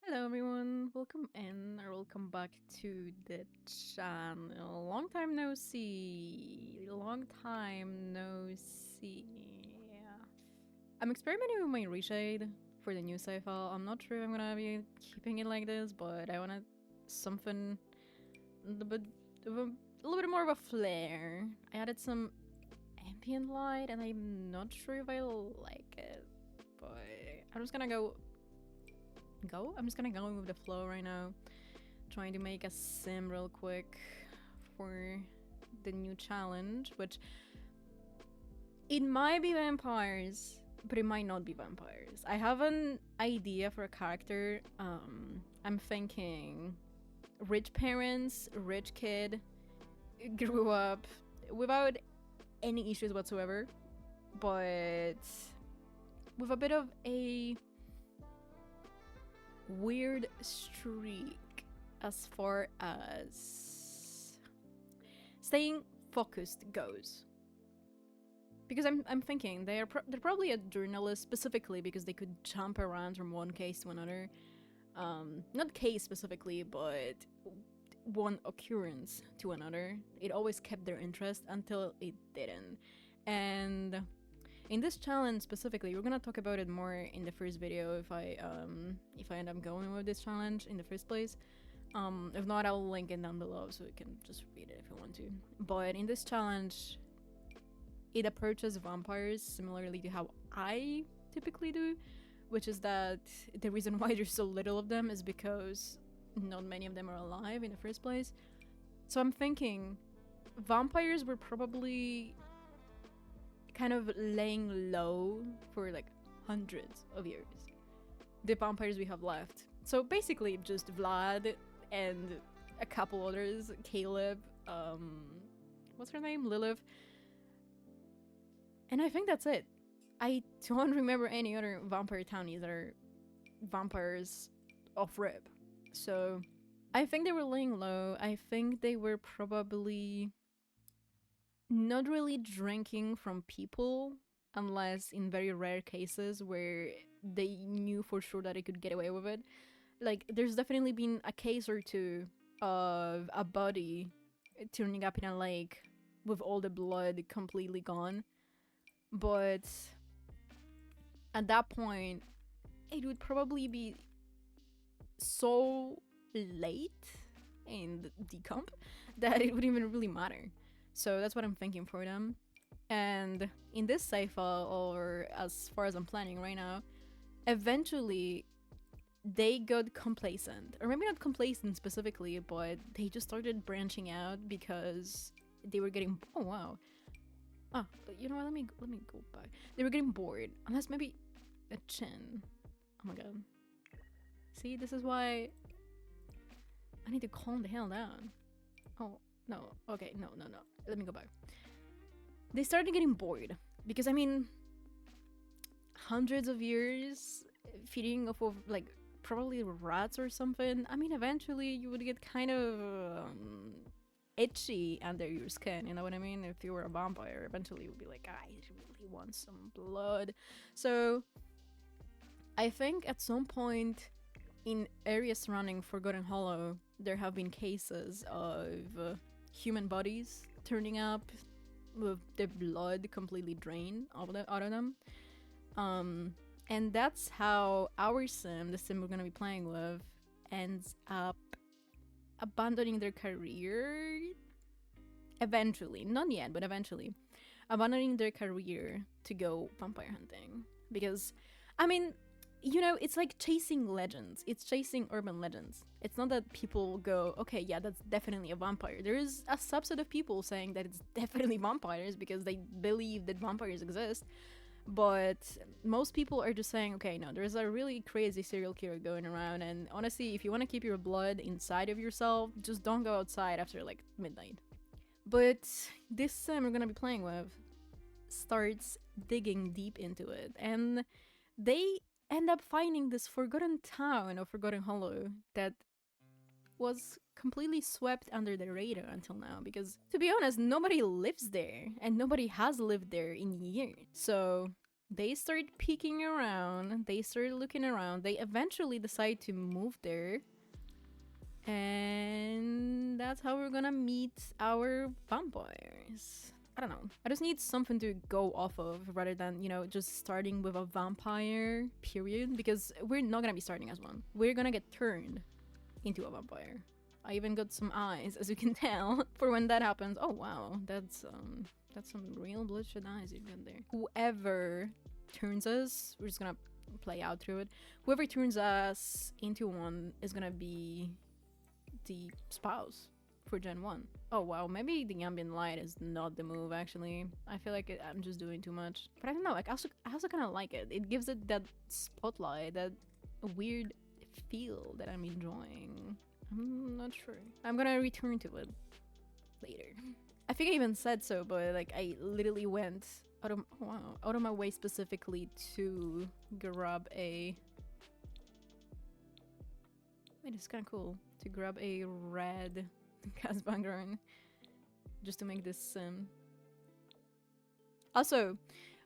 Hello everyone, welcome in or welcome back to the channel. Long time no see. I'm experimenting with my reshade for the new sci file. I'm not sure if I'm gonna be keeping it like this, but I wanted something a little bit, a little bit more of a flare. I added some ambient light and I'm not sure if I like it, but I'm just gonna I'm just gonna go with the flow right now. Trying to make a sim real quick for the new challenge, which it might be vampires, but it might not be vampires. I have an idea for a character. I'm thinking rich parents, rich kid, grew up without any issues whatsoever, but with a bit of a weird streak as far as staying focused goes. Because I'm thinking they're probably a journalist specifically because they could jump around from one case to another. Not case specifically, but one occurrence to another. It always kept their interest until it didn't. And in this challenge specifically, we're gonna talk about it more in the first video if I end up going with this challenge in the first place. If not, I'll link it down below so you can just read it if you want to. But in this challenge, it approaches vampires similarly to how I typically do, which is that the reason why there's so little of them is because not many of them are alive in the first place. So I'm thinking vampires were probably kind of laying low for like hundreds of years. The vampires we have left. So basically just Vlad and a couple others, Caleb, what's her name? Lilith. And I think that's it. I don't remember any other vampire townies that are vampires off rip. So I think they were laying low. I think they were probably not really drinking from people unless in very rare cases where they knew for sure that they could get away with it. Like, there's definitely been a case or two of a body turning up in a lake with all the blood completely gone. But at that point, it would probably be so late in the decomp that it wouldn't even really matter. So that's what I'm thinking for them. And in this cypher, or as far as I'm planning right now, eventually they got complacent. Or maybe not complacent specifically, but they just started branching out because they were getting... Oh, wow. Oh, but you know what? Let me go back. They were getting bored. Unless maybe a chin. Oh my god. See, this is why I need to calm the hell down. Oh, no. Okay, no. Let me go back. They started getting bored. Because, I mean, hundreds of years feeding off of, like, probably rats or something. I mean, eventually you would get kind of itchy under your skin, you know what I mean? If you were a vampire, eventually you would be like, I really want some blood. So I think at some point in areas surrounding Forgotten Hollow, there have been cases of human bodies turning up with the blood completely drained out of them. And that's how our sim, the sim we're gonna be playing with, ends up abandoning their career. Eventually, not yet, but eventually, abandoning their career to go vampire hunting. Because, I mean, you know, it's like chasing legends. It's chasing urban legends. It's not that people go, okay, yeah, that's definitely a vampire. There is a subset of people saying that it's definitely vampires because they believe that vampires exist. But most people are just saying, okay, no, there's a really crazy serial killer going around, and honestly, if you want to keep your blood inside of yourself, just don't go outside after like midnight. But this sim we're gonna be playing with starts digging deep into it, and they end up finding this forgotten town of Forgotten Hollow that was completely swept under the radar until now, because to be honest, nobody lives there and nobody has lived there in years. So They start peeking around, they start looking around, they eventually decide to move there. And that's how we're gonna meet our vampires. I don't know. I just need something to go off of rather than, you know, just starting with a vampire, period. Because we're not gonna be starting as one. We're gonna get turned into a vampire. I even got some eyes, as you can tell, for when that happens. Oh wow, that's some real bloodshot eyes you've got there. Whoever turns us, we're just gonna play out through it. Whoever turns us into one is gonna be the spouse for Gen 1. Oh wow, maybe the ambient light is not the move actually. I feel like I'm just doing too much. But I don't know, like I also kind of like it. It gives it that spotlight, that weird feel that I'm enjoying. I'm not sure. I'm gonna return to it later. I think I even said so, but like I literally went out of my way specifically to grab a... Wait, it's kind of cool to grab a red cast background just to make this sim. Also,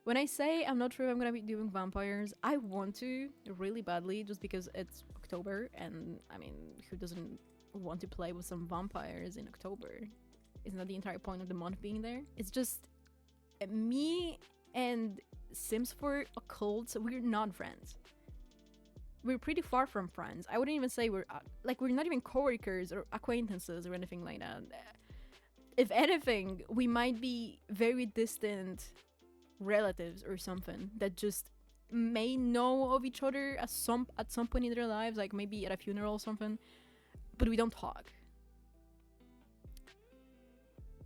when I say I'm not sure if I'm gonna be doing vampires, I want to really badly just because it's October, and I mean, who doesn't want to play with some vampires in October? Isn't that the entire point of the month being there? It's just me and Sims 4 Occult, we're not friends. We're pretty far from friends. I wouldn't even say we're not even coworkers or acquaintances or anything like that. If anything, we might be very distant relatives or something that just may know of each other at some point in their lives, like maybe at a funeral or something, but we don't talk.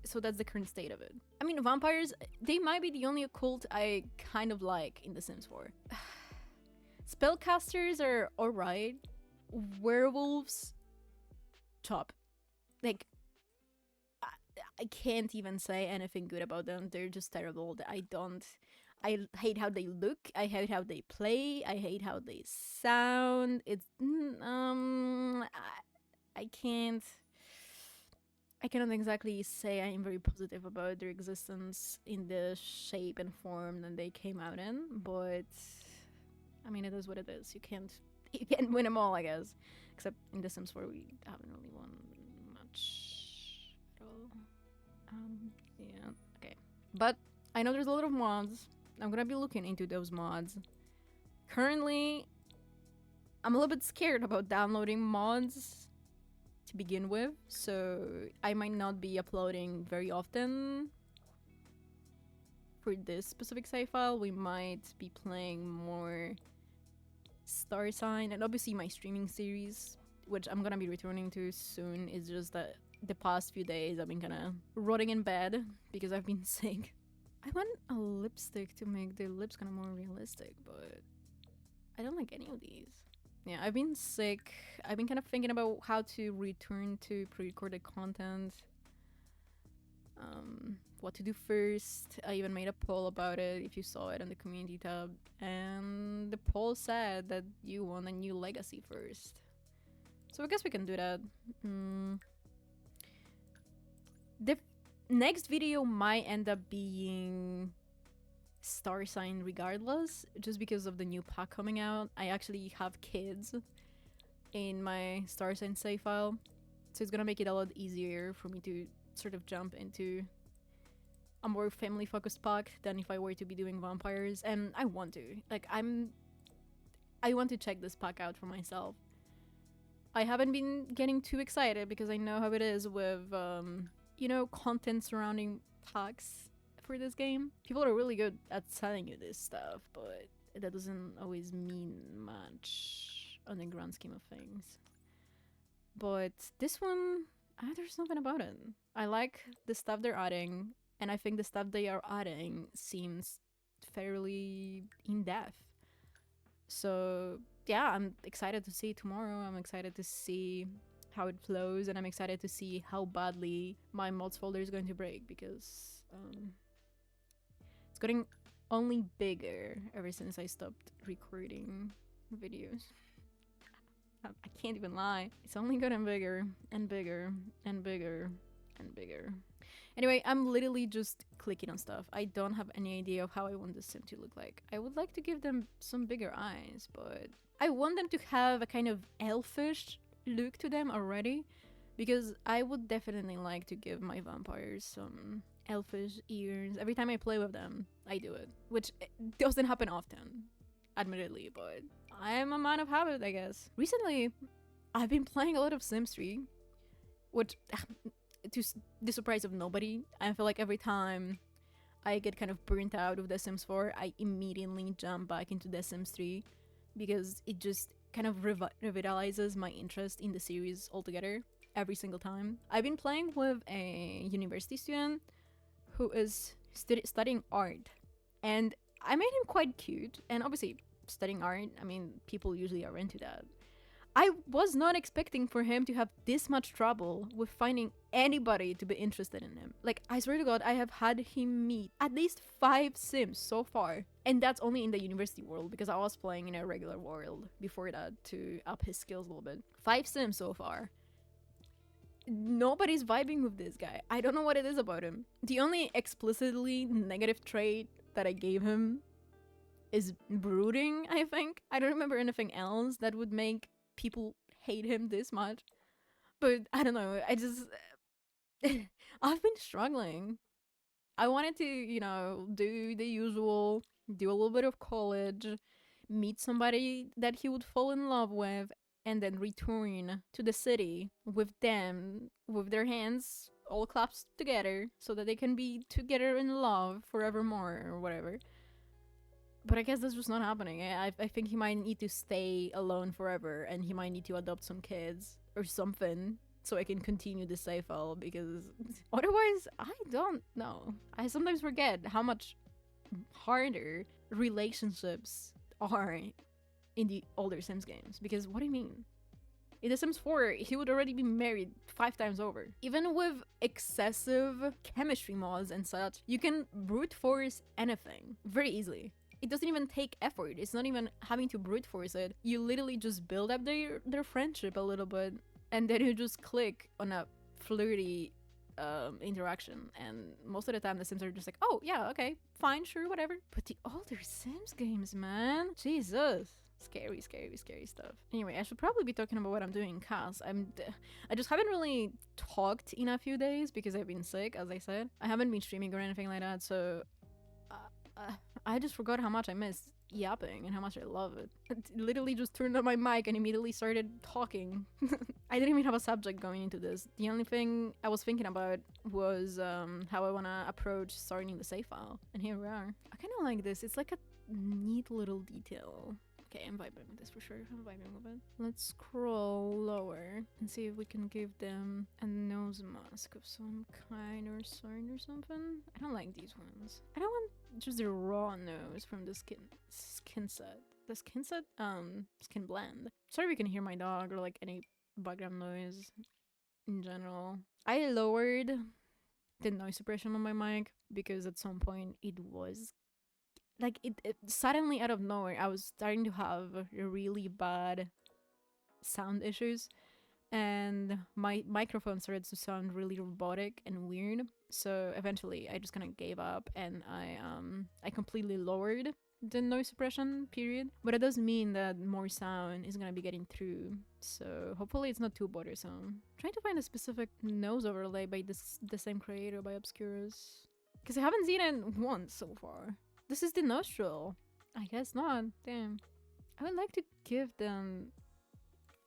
So that's the current state of it. I mean, vampires, they might be the only occult I kind of like in The Sims 4. Spellcasters are alright. Werewolves, top. Like, I can't even say anything good about them. They're just terrible. I hate how they look. I hate how they play. I hate how they sound. It's I cannot exactly say I am very positive about their existence in the shape and form that they came out in, but I mean, it is what it is. You can't win them all, I guess. Except in The Sims 4, we haven't really won much at all. Yeah, okay. But I know there's a lot of mods. I'm gonna be looking into those mods. Currently, I'm a little bit scared about downloading mods to begin with, so I might not be uploading very often. For this specific save file, we might be playing more Star Sign, and obviously my streaming series, which I'm gonna be returning to soon. Is just that the past few days I've been kind of rotting in bed because I've been sick. I want a lipstick to make the lips kind of more realistic, but I don't like any of these. Yeah, I've been sick. I've been kind of thinking about how to return to pre-recorded content. What to do first. I even made a poll about it, if you saw it on the community tab, and the poll said that you want a new legacy first. So I guess we can do that. The next video might end up being Star Sign regardless, just because of the new pack coming out. I actually have kids in my Star Sign save file, so it's gonna make it a lot easier for me to sort of jump into a more family focused pack than if I were to be doing vampires. And I want to, like, I want to check this pack out for myself. I haven't been getting too excited because I know how it is with you know, content surrounding packs for this game. People are really good at selling you this stuff, but that doesn't always mean much on the grand scheme of things. But this one, there's something about it. I like the stuff they're adding, and I think the stuff they are adding seems fairly in-depth. So yeah, I'm excited to see it tomorrow. I'm excited to see how it flows, and I'm excited to see how badly my mods folder is going to break, because it's getting only bigger ever since I stopped recording videos. I can't even lie. It's only gotten bigger and bigger and bigger and bigger. Anyway, I'm literally just clicking on stuff. I don't have any idea of how I want the sim to look like. I would like to give them some bigger eyes, but I want them to have a kind of elfish look to them already, because I would definitely like to give my vampires some elfish ears. Every time I play with them, I do it, which doesn't happen often, admittedly, but I'm a man of habit, I guess. Recently, I've been playing a lot of Sims 3, which, to the surprise of nobody, I feel like every time I get kind of burnt out of The Sims 4, I immediately jump back into The Sims 3 because it just kind of revitalizes my interest in the series altogether every single time. I've been playing with a university student who is studying art, and I made him quite cute, and obviously studying art, I mean, people usually are into that. I was not expecting for him to have this much trouble with finding anybody to be interested in him. Like, I swear to God, I have had him meet at least 5 Sims so far. And that's only in the university world, because I was playing in a regular world before that to up his skills a little bit. 5 Sims so far. Nobody's vibing with this guy. I don't know what it is about him. The only explicitly negative trait that I gave him is brooding, I think. I don't remember anything else that would make people hate him this much, but I don't know, I just I've been struggling. I wanted to, you know, do the usual, do a little bit of college, meet somebody that he would fall in love with, and then return to the city with them, with their hands all clasped together, so that they can be together in love forevermore or whatever. But I guess that's just not happening. I think he might need to stay alone forever, and he might need to adopt some kids or something so I can continue the save file, because otherwise, I don't know. I sometimes forget how much harder relationships are in the older Sims games. Because what do you mean? In The Sims 4, he would already be married 5 times over. Even with excessive chemistry mods and such, you can brute force anything very easily. It doesn't even take effort. It's not even having to brute force it. You literally just build up their friendship a little bit, and then you just click on a flirty interaction, and most of the time the Sims are just like, oh yeah, okay, fine, sure, whatever. But the older Sims games, man, Jesus. Scary stuff. Anyway, I should probably be talking about what I'm doing in CAS. I just haven't really talked in a few days because I've been sick, as I said. I haven't been streaming or anything like that, so I just forgot how much I miss yapping and how much I love it. I literally just turned on my mic and immediately started talking. I didn't even have a subject going into this. The only thing I was thinking about was how I want to approach starting the save file. And here we are. I kind of like this. It's like a neat little detail. Okay, I'm vibing with this for sure. I'm vibing with it. Let's scroll lower and see if we can give them a nose mask of some kind or sort or something. I don't like these ones. I don't want just the raw nose from the skin set. The skin set? Skin blend. Sorry if you can hear my dog or like any background noise in general. I lowered the noise suppression on my mic because at some point it was like it suddenly out of nowhere I was starting to have really bad sound issues, and my microphone started to sound really robotic and weird. So eventually I just kind of gave up, and I completely lowered the noise suppression period. But it does mean that more sound is gonna be getting through, so hopefully it's not too bothersome. I'm trying to find a specific nose overlay by the same creator, by Obscurus, because I haven't seen it once so far. This is the nostril. I guess not. Damn. I would like to give them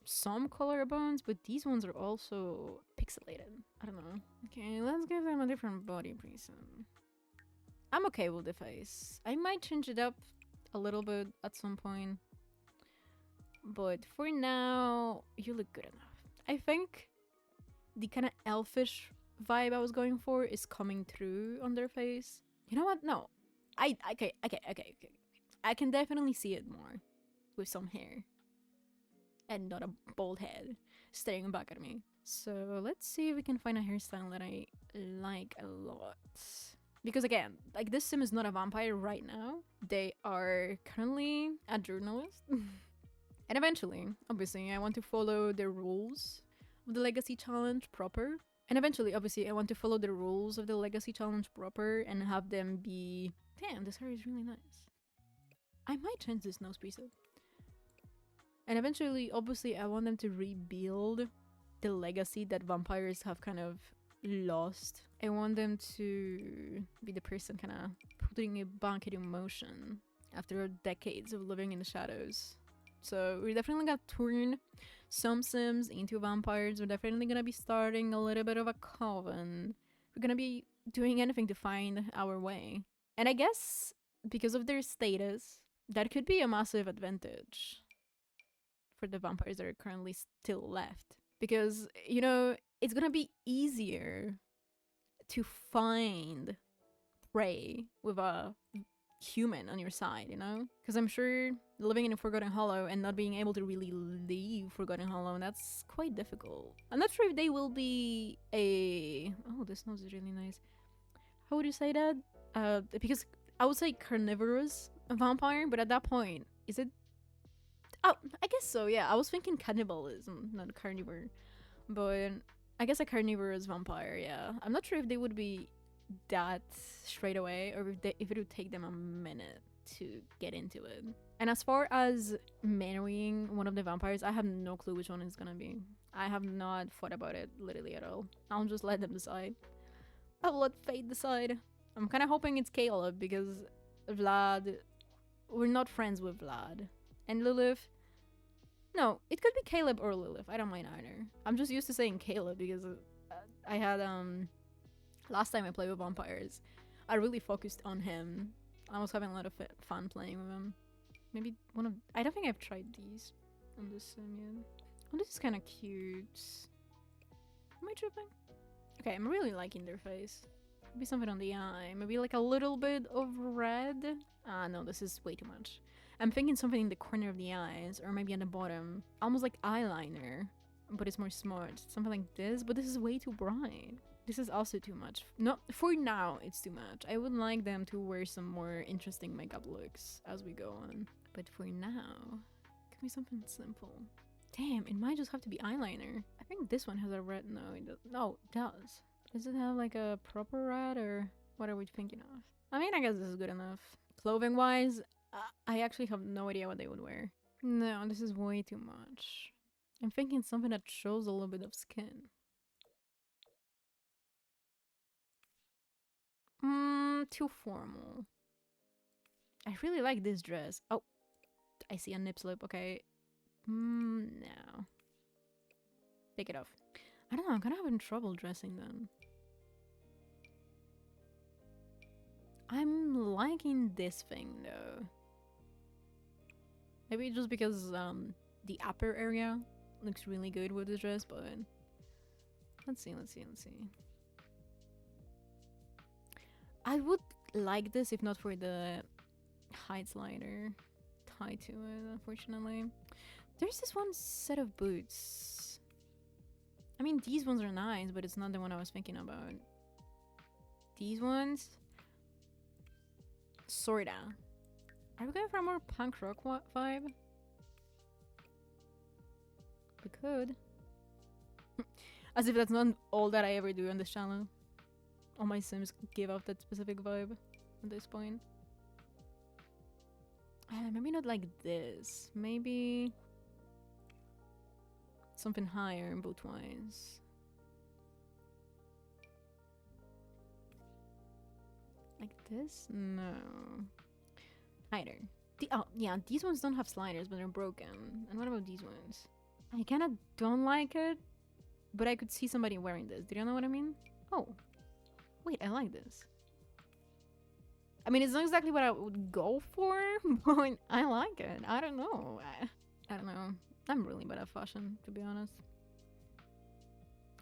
some collarbones, but these ones are also pixelated. I don't know. Okay, let's give them a different body preset. I'm okay with the face. I might change it up a little bit at some point, but for now, you look good enough. I think the kind of elfish vibe I was going for is coming through on their face. You know what? No. Okay. I can definitely see it more with some hair and not a bald head staring back at me. So let's see if we can find a hairstyle that I like a lot. Because again, like, this sim is not a vampire right now. They are currently a journalist. And eventually, obviously, I want to follow the rules of the Legacy Challenge proper. And eventually, obviously, I want to follow the rules of the Legacy Challenge proper and have them be... Damn, this hair is really nice. I might change this nose preset. And eventually, obviously, I want them to rebuild the legacy that vampires have kind of lost. I want them to be the person kind of putting it back into motion after decades of living in the shadows. So we're definitely gonna turn some Sims into vampires. We're definitely gonna be starting a little bit of a coven. We're gonna be doing anything to find our way. And I guess because of their status, that could be a massive advantage for the vampires that are currently still left. Because, you know, it's gonna be easier to find prey with a human on your side, you know? Because I'm sure living in a Forgotten Hollow and not being able to really leave Forgotten Hollow, that's quite difficult. I'm not sure if they will be a... Oh, this nose is really nice. How would you say that? Because I would say carnivorous vampire, but at that point, is it... Oh, I guess so, yeah. I was thinking cannibalism, not carnivore. But I guess a carnivorous vampire, yeah. I'm not sure if they would be that straight away or if it would take them a minute to get into it. And as far as marrying one of the vampires, I have no clue which one it's gonna be. I have not thought about it literally at all. I'll just let them decide. I'll let fate decide. I'm kind of hoping it's Caleb because Vlad... We're not friends with Vlad. And Lilith... No, it could be Caleb or Lilith. I don't mind either. I'm just used to saying Caleb because I had, last time I played with vampires, I really focused on him. I was having a lot of fun playing with him. Maybe one of... I don't think I've tried these on this sim yet. Oh, this is kind of cute. Am I tripping? Okay, I'm really liking their face. Maybe something on the eye. Maybe like a little bit of red. Ah, no, this is way too much. I'm thinking something in the corner of the eyes, or maybe on the bottom. Almost like eyeliner, but it's more smart. Something like this, but this is way too bright. This is also too much. No, for now, it's too much. I would like them to wear some more interesting makeup looks as we go on. But for now, give me something simple. Damn, it might just have to be eyeliner. I think this one has a red. No, it does. No, it does. Does it have like a proper red, or what are we thinking of? I mean, I guess this is good enough. Clothing-wise, I actually have no idea what they would wear. No, this is way too much. I'm thinking something that shows a little bit of skin. Too formal. I really like this dress. Oh, I see a nip slip. Okay. No. Take it off. I don't know, I'm kind of having trouble dressing them. I'm liking this thing though. Maybe just because the upper area looks really good with this dress, but let's see. I would like this if not for the height slider tied to it, unfortunately. There's this one set of boots. I mean, these ones are nice, but it's not the one I was thinking about. These ones? Sorta. Are we going for a more punk rock vibe? We could. As if that's not all that I ever do on this channel. All my sims give off that specific vibe at this point. Maybe not like this. Maybe something higher in both ways. Like this? No. Higher. Oh, yeah, these ones don't have sliders, but they're broken. And what about these ones? I kind of don't like it, but I could see somebody wearing this. Do you know what I mean? Oh. Wait, I like this. I mean, it's not exactly what I would go for, but I like it. I don't know. I don't know. I'm really bad at fashion, to be honest.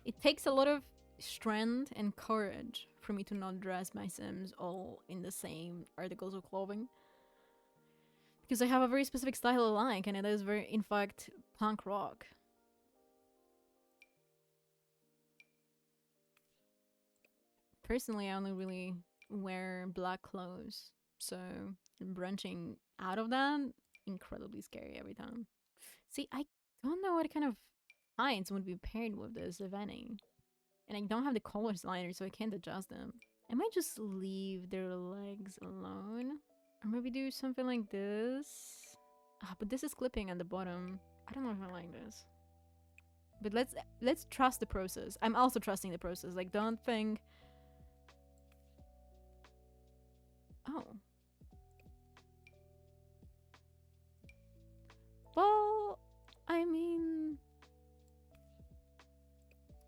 It takes a lot of strength and courage for me to not dress my sims all in the same articles of clothing. Because I have a very specific style I like, and it is very, in fact, punk rock. Personally, I only really wear black clothes, so branching out of that, incredibly scary every time. See, I don't know what kind of heights would be paired with this, if any. And I don't have the color slider, so I can't adjust them. I might just leave their legs alone. Or maybe do something like this. Ah, but this is clipping at the bottom. I don't know if I like this. But let's trust the process. I'm also trusting the process. Like, don't think... Oh. Well, I mean...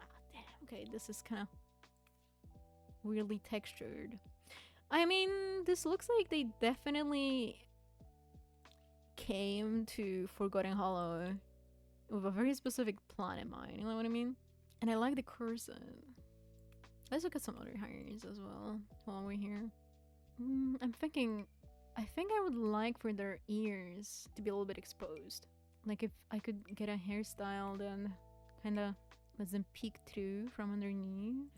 Ah, damn. Okay, this is kind of weirdly textured. I mean, this looks like they definitely came to Forgotten Hollow with a very specific plan in mind, you know what I mean? And I like the corset. Let's look at some other hires as well while we're here. I'm thinking, I think I would like for their ears to be a little bit exposed. Like if I could get a hairstyle that kind of lets them peek through from underneath.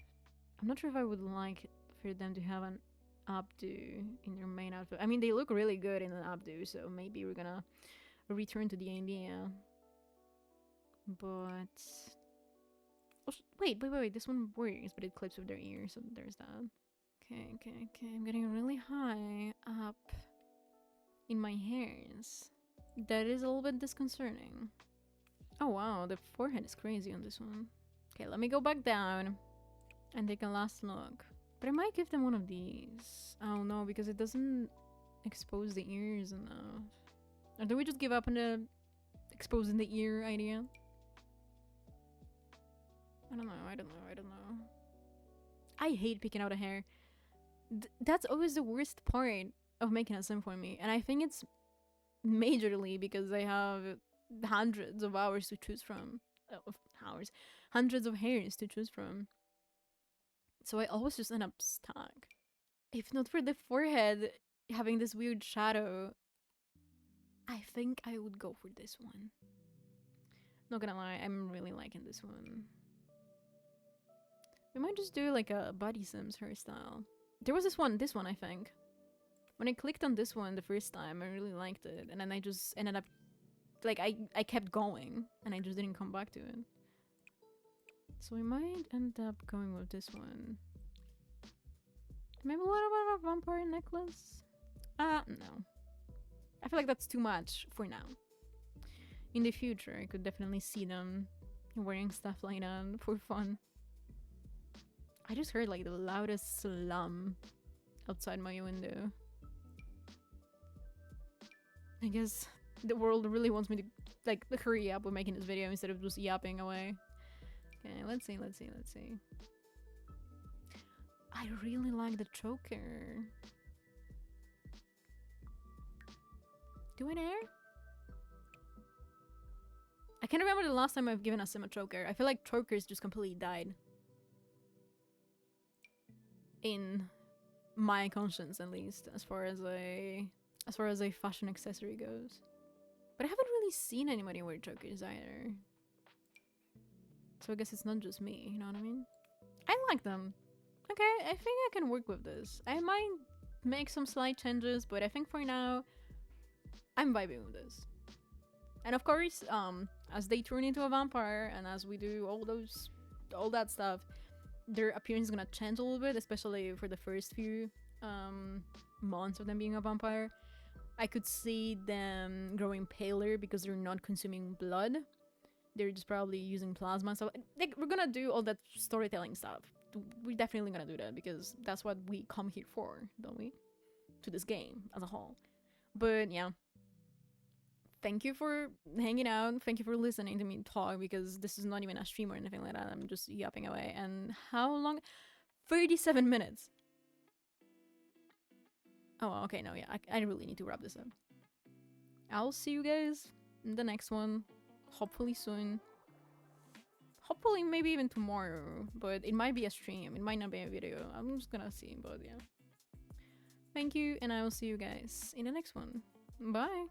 I'm not sure if I would like for them to have an updo in their main outfit. I mean, they look really good in an updo, so maybe we're gonna return to the idea. But... Oh, wait, this one works, but it clips with their ears, so there's that. Okay, I'm getting really high up in my hairs. That is a little bit disconcerting. Oh wow, the forehead is crazy on this one. Okay, let me go back down and take a last look. But I might give them one of these. Oh no, because it doesn't expose the ears enough. Or do we just give up on the exposing the ear idea? I don't know. I hate picking out a hair. That's always the worst part of making a sim for me. And I think it's majorly because I have hundreds of hours to choose from. Hundreds of hairs to choose from. So I always just end up stuck. If not for the forehead having this weird shadow, I think I would go for this one. Not gonna lie, I'm really liking this one. We might just do like a Body Sims hairstyle. There was this one I think. When I clicked on this one the first time, I really liked it. And then I just ended up, like I kept going and I just didn't come back to it. So we might end up going with this one. Maybe a little bit of a vampire necklace? No. I feel like that's too much for now. In the future, I could definitely see them wearing stuff like that for fun. I just heard like the loudest slum outside my window. I guess the world really wants me to like hurry up with making this video instead of just yapping away. Okay, let's see. I really like the choker. Do it air? I can't remember the last time I've given a sim a choker. I feel like chokers just completely died. In my conscience, at least, as far as a fashion accessory goes. But I haven't really seen anybody wear chokers either. So I guess it's not just me, you know what I mean? I like them. Okay, I think I can work with this. I might make some slight changes, but I think for now, I'm vibing with this. And of course, as they turn into a vampire and as we do all that stuff, their appearance is gonna change a little bit, especially for the first few months of them being a vampire. I could see them growing paler because they're not consuming blood. They're just probably using plasma. So like, we're gonna do all that storytelling stuff. We're definitely gonna do that because that's what we come here for, don't we? To this game as a whole. But yeah. Thank you for hanging out. Thank you for listening to me talk because this is not even a stream or anything like that. I'm just yapping away. And how long? 37 minutes. Oh, okay. No, yeah. I really need to wrap this up. I'll see you guys in the next one. Hopefully soon. Hopefully maybe even tomorrow. But it might be a stream. It might not be a video. I'm just gonna see. But yeah. Thank you. And I will see you guys in the next one. Bye.